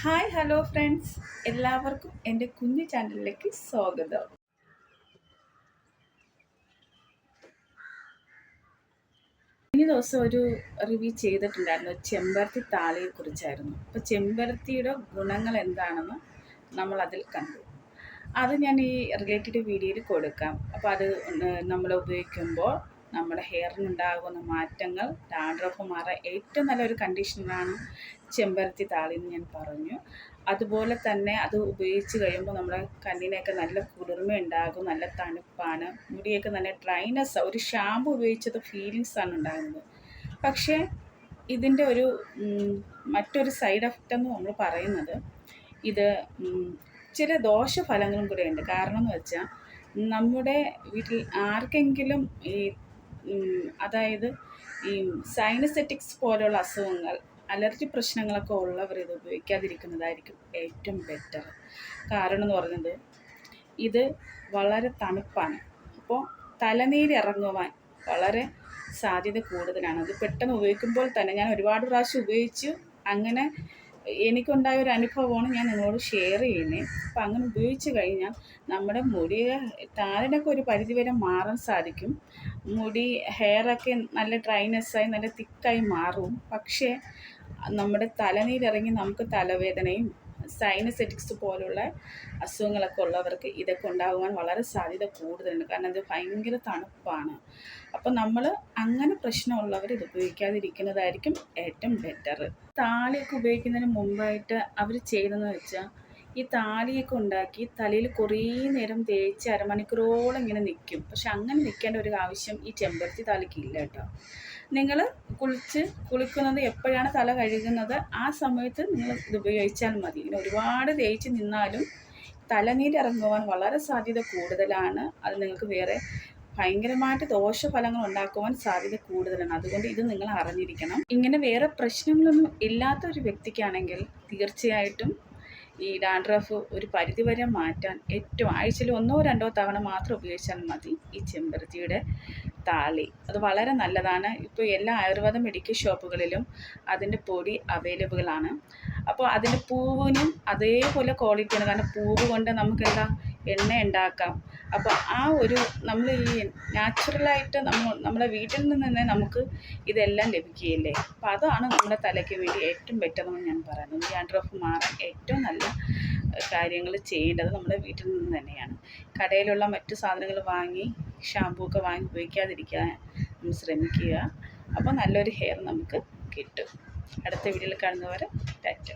Hi hello friends, എല്ലാവർക്കും എൻ്റെ കുഞ്ഞു ചാനലിലേക്ക് സ്വാഗതം. കഴിഞ്ഞ ദിവസം ഒരു റിവ്യൂ ചെയ്തിട്ടുണ്ടായിരുന്നു, ചെമ്പരത്തി താളിയെ കുറിച്ചായിരുന്നു. അപ്പോൾ ചെമ്പരത്തിയുടെ ഗുണങ്ങൾ എന്താണെന്ന് നമ്മൾ അതിൽ കണ്ടു. അത് ഞാൻ ഈ റിലേറ്റഡ് വീഡിയോയിൽ കൊടുക്കാം. അപ്പോൾ അത് നമ്മൾ ഉപയോഗിക്കുമ്പോൾ നമ്മുടെ ഹെയറിനുണ്ടാകുന്ന മാറ്റങ്ങൾ, ഡാൻഡ്രഫ് മാറാൻ ഏറ്റവും നല്ലൊരു കണ്ടീഷണറാണ് ചെമ്പരത്തി താളി എന്ന് ഞാൻ പറഞ്ഞു. അതുപോലെ തന്നെ അത് ഉപയോഗിച്ച് കഴിയുമ്പോൾ നമ്മുടെ കണ്ണിനൊക്കെ നല്ല കുളിർമ ഉണ്ടാകും, നല്ല തണുപ്പാണ്, മുടിയൊക്കെ നല്ല ഡ്രൈനെസ്, ഒരു ഷാമ്പു ഉപയോഗിച്ചത് ഫീലിങ്സാണ് ഉണ്ടാകുന്നത്. പക്ഷേ ഇതിൻ്റെ ഒരു മറ്റൊരു സൈഡ് എഫക്റ്റ് എന്ന് നമ്മൾ പറയുന്നത്, ഇത് ചില ദോഷഫലങ്ങളും കൂടെ ഉണ്ട്. കാരണം എന്ന് വെച്ചാൽ നമ്മുടെ വീട്ടിൽ ആർക്കെങ്കിലും അതായത് ഈ സൈനസെറ്റിക്സ് പോലെയുള്ള അസുഖങ്ങൾ, അലർജി പ്രശ്നങ്ങളൊക്കെ ഉള്ളവർ ഇത് ഉപയോഗിക്കാതിരിക്കുന്നതായിരിക്കും ഏറ്റവും ബെറ്റർ. കാരണം എന്ന് പറയുന്നത് ഇത് വളരെ തണുപ്പാണ്. അപ്പോൾ തലനീര് ഇറങ്ങുവാൻ വളരെ സാധ്യത കൂടുതലാണ്. അത് പെട്ടെന്ന് ഉപയോഗിക്കുമ്പോൾ തന്നെ ഞാൻ ഒരുപാട് പ്രാവശ്യം ഉപയോഗിച്ചു, അങ്ങനെ എനിക്കുണ്ടായ ഒരു അനുഭവമാണ് ഞാൻ നിങ്ങളോട് ഷെയർ ചെയ്യുന്നത്. അപ്പോൾ അങ്ങനെ ഉപയോഗിച്ച് കഴിഞ്ഞാൽ നമ്മുടെ മുടി താരനൊക്കെ ഒരു പരിധിവരെ മാറാൻ സാധിക്കും. മുടി ഹെയറൊക്കെ നല്ല ഡ്രൈനെസ്സായി നല്ല തിക്കായി മാറും. പക്ഷേ നമ്മുടെ തലനീരിറങ്ങി നമുക്ക് തലവേദനയും സൈനസെറ്റിക്സ് പോലുള്ള അസുഖങ്ങളൊക്കെ ഉള്ളവർക്ക് ഇതൊക്കെ ഉണ്ടാകുവാൻ വളരെ സാധ്യത കൂടുതലുണ്ട്. കാരണം ഇത് ഭയങ്കര തണുപ്പാണ്. അപ്പോൾ നമ്മൾ അങ്ങനെ പ്രശ്നമുള്ളവർ ഇത് ഉപയോഗിക്കാതിരിക്കുന്നതായിരിക്കും ഏറ്റവും ബെറ്റർ. താളിയൊക്കെ ഉപയോഗിക്കുന്നതിന് മുമ്പായിട്ട് അവർ ചെയ്തതെന്ന് വെച്ചാൽ, ഈ താളിയൊക്കെ ഉണ്ടാക്കി തലയിൽ കുറേ നേരം തേച്ച് അരമണിക്കൂറോളം ഇങ്ങനെ നിൽക്കും. പക്ഷെ അങ്ങനെ നിൽക്കേണ്ട ഒരു ആവശ്യം ഈ ചെമ്പരത്തി താളിക്ക് ഇല്ല കേട്ടോ. നിങ്ങൾ കുളിക്കുന്നത് എപ്പോഴാണ് തല കഴുകുന്നത് ആ സമയത്ത് നിങ്ങൾ ഇത് ഉപയോഗിച്ചാൽ മതി. ഇങ്ങനെ ഒരുപാട് തേച്ച് നിന്നാലും തലനീരിറങ്ങുവാൻ വളരെ സാധ്യത കൂടുതലാണ്. അത് നിങ്ങൾക്ക് വേറെ ഭയങ്കരമായിട്ട് ദോഷഫലങ്ങൾ ഉണ്ടാക്കുവാൻ സാധ്യത കൂടുതലാണ്. അതുകൊണ്ട് ഇത് നിങ്ങൾ അറിഞ്ഞിരിക്കണം. ഇങ്ങനെ വേറെ പ്രശ്നങ്ങളൊന്നും ഇല്ലാത്ത ഒരു വ്യക്തിക്കാണെങ്കിൽ തീർച്ചയായിട്ടും ഈ ഡാൻഡ്രഫ് ഒരു പരിധിവരെ മാറ്റാൻ ഏറ്റവും ആഴ്ചയിൽ 1-2 തവണ മാത്രം ഉപയോഗിച്ചാൽ മതി ഈ ചെമ്പരത്തിയുടെ താളി. അത് വളരെ നല്ലതാണ്. ഇപ്പോൾ എല്ലാ ആയുർവേദ മെഡിക്കൽ ഷോപ്പുകളിലും അതിൻ്റെ പൊടി അവൈലബിളാണ്. അപ്പോൾ അതിൻ്റെ പൂവിനും അതേപോലെ ക്വാളിറ്റിയാണ്. കാരണം പൂവ് കൊണ്ട് നമുക്കെന്താ എണ്ണ ഉണ്ടാക്കാം. അപ്പോൾ ആ ഒരു നമ്മൾ ഈ നാച്ചുറലായിട്ട് നമ്മളെ വീട്ടിൽ നിന്ന് തന്നെ നമുക്ക് ഇതെല്ലാം ലഭിക്കുകയില്ലേ. അപ്പോൾ അതാണ് നമ്മുടെ തലയ്ക്ക് വേണ്ടി ഏറ്റവും ബെറ്ററെന്ന് ഞാൻ പറയുന്നത്. ഡാൻഡ്രഫ് മാറാൻ ഏറ്റവും നല്ല കാര്യങ്ങൾ ചെയ്യേണ്ടത് നമ്മുടെ വീട്ടിൽ നിന്ന് തന്നെയാണ്. കടയിലുള്ള മറ്റു സാധനങ്ങൾ വാങ്ങി, ഷാമ്പൂ ഒക്കെ വാങ്ങി ഉപയോഗിക്കാതിരിക്കാൻ നമ്മൾ ശ്രമിക്കുക. അപ്പോൾ നല്ലൊരു ഹെയർ നമുക്ക് കിട്ടും. അടുത്ത വീഡിയോയിൽ കാണുന്നവരെ ടാറ്റ.